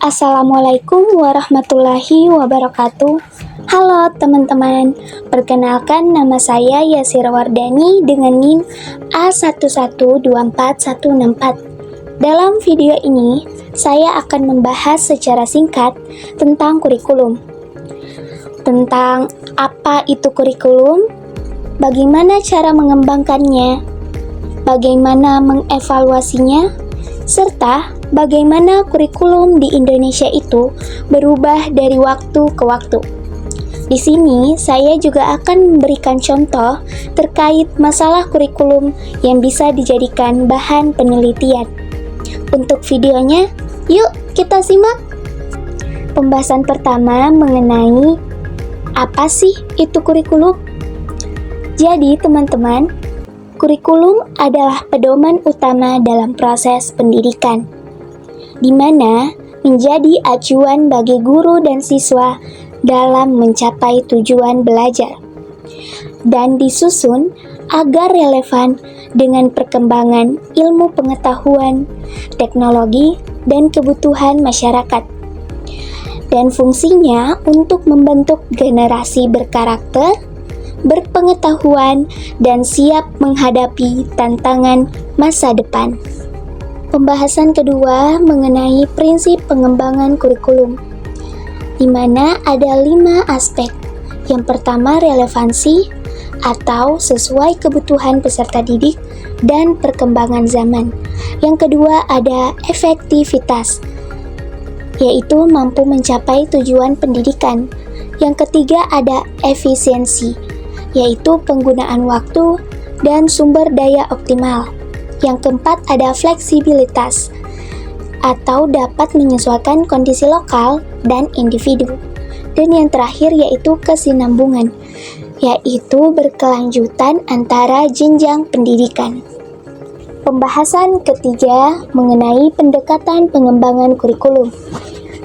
Assalamualaikum warahmatullahi wabarakatuh. Halo teman-teman, perkenalkan nama saya Yasira Wardani dengan NIM A1124164. Dalam video ini, saya akan membahas secara singkat tentang kurikulum. Tentang apa itu kurikulum, bagaimana cara mengembangkannya, bagaimana mengevaluasinya, serta bagaimana kurikulum di Indonesia itu berubah dari waktu ke waktu. Di sini, saya juga akan memberikan contoh terkait masalah kurikulum yang bisa dijadikan bahan penelitian. Untuk videonya, yuk kita simak. Pembahasan pertama mengenai apa sih itu kurikulum? Jadi, teman-teman, kurikulum adalah pedoman utama dalam proses pendidikan, di mana menjadi acuan bagi guru dan siswa dalam mencapai tujuan belajar, dan disusun agar relevan dengan perkembangan ilmu pengetahuan, teknologi, dan kebutuhan masyarakat. Dan fungsinya untuk membentuk generasi berkarakter, berpengetahuan, dan siap menghadapi tantangan masa depan. Pembahasan kedua mengenai prinsip pengembangan kurikulum, di mana ada 5 aspek. Yang pertama, relevansi atau sesuai kebutuhan peserta didik dan perkembangan zaman. Yang kedua, ada efektivitas, yaitu mampu mencapai tujuan pendidikan. Yang ketiga, ada efisiensi, yaitu penggunaan waktu dan sumber daya optimal. Yang keempat, ada fleksibilitas atau dapat menyesuaikan kondisi lokal dan individu. Dan yang terakhir yaitu kesinambungan, yaitu berkelanjutan antara jenjang pendidikan. Pembahasan ketiga mengenai pendekatan pengembangan kurikulum.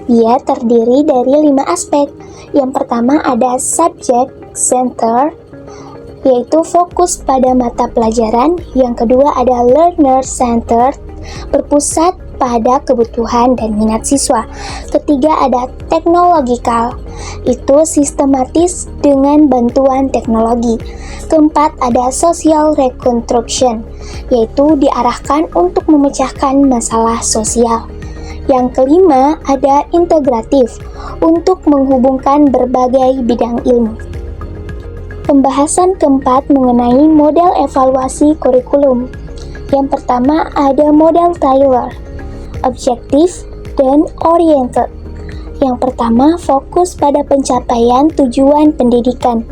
Dia terdiri dari 5 aspek. Yang pertama ada subject center, yaitu fokus pada mata pelajaran. Yang kedua ada learner centered, berpusat pada kebutuhan dan minat siswa. Ketiga ada technological, itu sistematis dengan bantuan teknologi. Keempat ada social reconstruction, yaitu diarahkan untuk memecahkan masalah sosial. Yang kelima ada integratif, untuk menghubungkan berbagai bidang ilmu. Pembahasan keempat mengenai model evaluasi kurikulum. Yang pertama ada model Taylor, objektif dan oriented. Yang pertama fokus pada pencapaian tujuan pendidikan.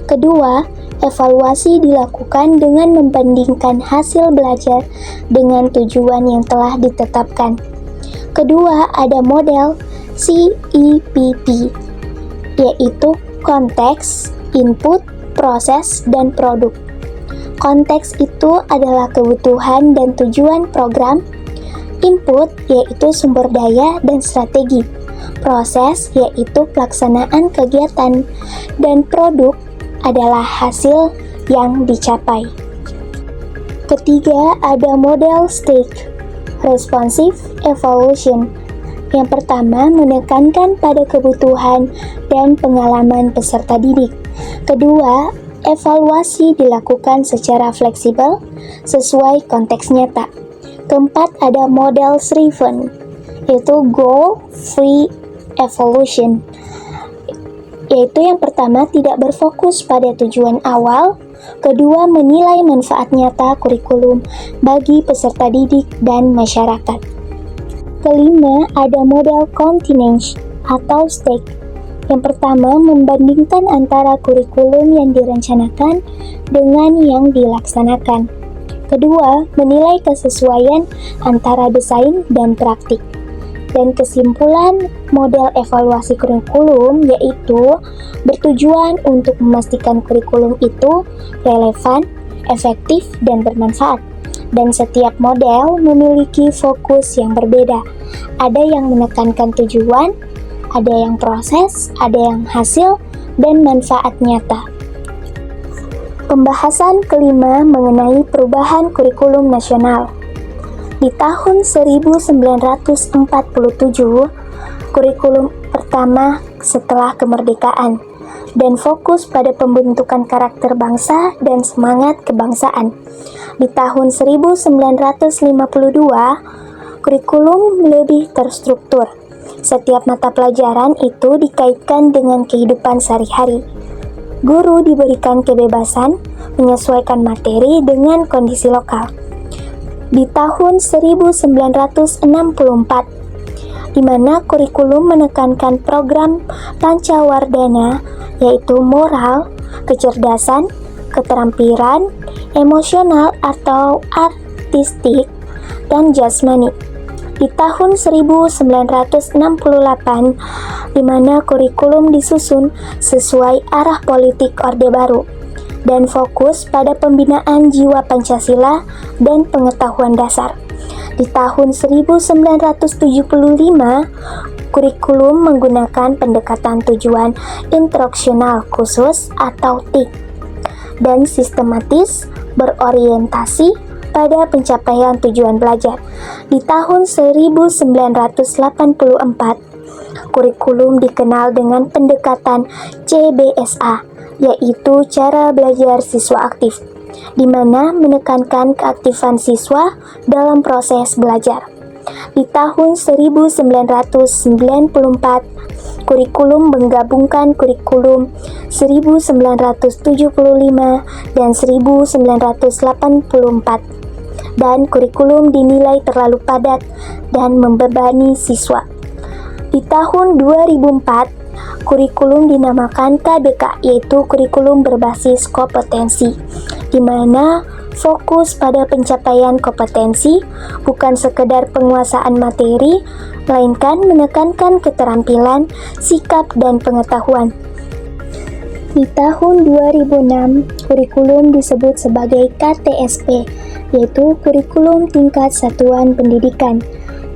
Kedua, evaluasi dilakukan dengan membandingkan hasil belajar dengan tujuan yang telah ditetapkan. Kedua, ada model CEPP, yaitu konteks, input, proses, dan produk. Konteks itu adalah kebutuhan dan tujuan program. Input yaitu sumber daya dan strategi. Proses yaitu pelaksanaan kegiatan. Dan produk adalah hasil yang dicapai. Ketiga, ada model STAKE, responsive evaluation. Yang pertama, menekankan pada kebutuhan dan pengalaman peserta didik. Kedua, evaluasi dilakukan secara fleksibel sesuai konteks nyata. Keempat, ada model driven, yaitu goal free evaluation, yaitu yang pertama tidak berfokus pada tujuan awal. Kedua, menilai manfaat nyata kurikulum bagi peserta didik dan masyarakat. Kelima, ada model continence atau STAKE. Yang pertama, membandingkan antara kurikulum yang direncanakan dengan yang dilaksanakan. Kedua, menilai kesesuaian antara desain dan praktik. Dan kesimpulan model evaluasi kurikulum yaitu bertujuan untuk memastikan kurikulum itu relevan, efektif, dan bermanfaat. Dan setiap model memiliki fokus yang berbeda. Ada yang menekankan tujuan, ada yang proses, ada yang hasil, dan manfaat nyata. Pembahasan kelima mengenai perubahan kurikulum nasional. Di tahun 1947, kurikulum pertama setelah kemerdekaan, dan fokus pada pembentukan karakter bangsa dan semangat kebangsaan. Di tahun 1952, kurikulum lebih terstruktur. Setiap mata pelajaran itu dikaitkan dengan kehidupan sehari-hari. Guru diberikan kebebasan menyesuaikan materi dengan kondisi lokal. Di tahun 1964, di mana kurikulum menekankan program Pancawardhana, yaitu moral, kecerdasan, keterampilan, emosional atau artistik, dan jasmani. Di tahun 1968, di mana kurikulum disusun sesuai arah politik Orde Baru dan fokus pada pembinaan jiwa Pancasila dan pengetahuan dasar. Di tahun 1975, kurikulum menggunakan pendekatan tujuan instruksional khusus atau TIK dan sistematis berorientasi pada pencapaian tujuan belajar. Di tahun 1984, kurikulum dikenal dengan pendekatan CBSA, yaitu cara belajar siswa aktif, di mana menekankan keaktifan siswa dalam proses belajar. Di tahun 1994, kurikulum menggabungkan kurikulum 1975 dan 1984, dan kurikulum dinilai terlalu padat dan membebani siswa. Di tahun 2004, kurikulum dinamakan KBK, yaitu kurikulum berbasis kompetensi, di mana fokus pada pencapaian kompetensi, bukan sekedar penguasaan materi, melainkan menekankan keterampilan, sikap, dan pengetahuan. Di tahun 2006, kurikulum disebut sebagai KTSP, yaitu kurikulum tingkat satuan pendidikan,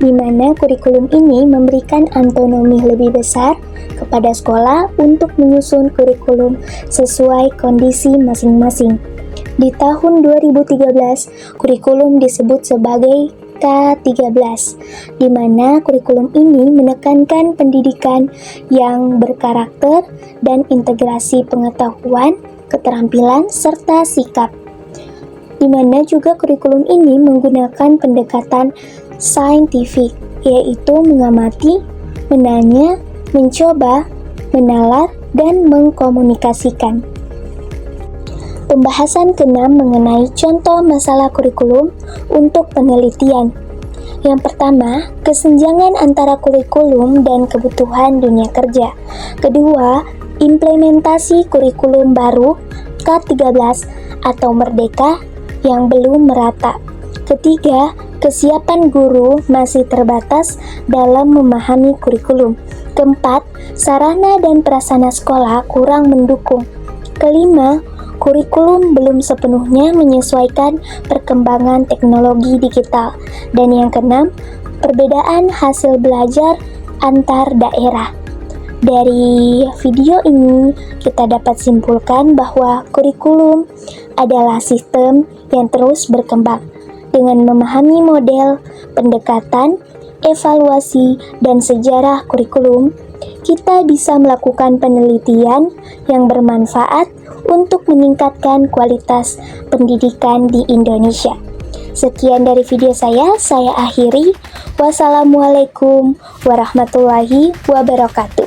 di mana kurikulum ini memberikan otonomi lebih besar kepada sekolah untuk menyusun kurikulum sesuai kondisi masing-masing. Di tahun 2013, kurikulum disebut sebagai K13, di mana kurikulum ini menekankan pendidikan yang berkarakter dan integrasi pengetahuan, keterampilan, serta sikap. Di mana juga kurikulum ini menggunakan pendekatan saintifik, yaitu mengamati, menanya, mencoba, menalar, dan mengkomunikasikan. Pembahasan ke-6 mengenai contoh masalah kurikulum untuk penelitian. Yang pertama, kesenjangan antara kurikulum dan kebutuhan dunia kerja. Kedua, implementasi kurikulum baru K13 atau Merdeka yang belum merata. Ketiga, kesiapan guru masih terbatas dalam memahami kurikulum. Keempat, sarana dan prasarana sekolah kurang mendukung. Kelima, kurikulum belum sepenuhnya menyesuaikan perkembangan teknologi digital. Dan yang keenam, perbedaan hasil belajar antar daerah. Dari video ini, kita dapat simpulkan bahwa kurikulum adalah sistem yang terus berkembang. Dengan memahami model, pendekatan, evaluasi, dan sejarah kurikulum, kita bisa melakukan penelitian yang bermanfaat untuk meningkatkan kualitas pendidikan di Indonesia. Sekian dari video saya akhiri. Wassalamualaikum warahmatullahi wabarakatuh.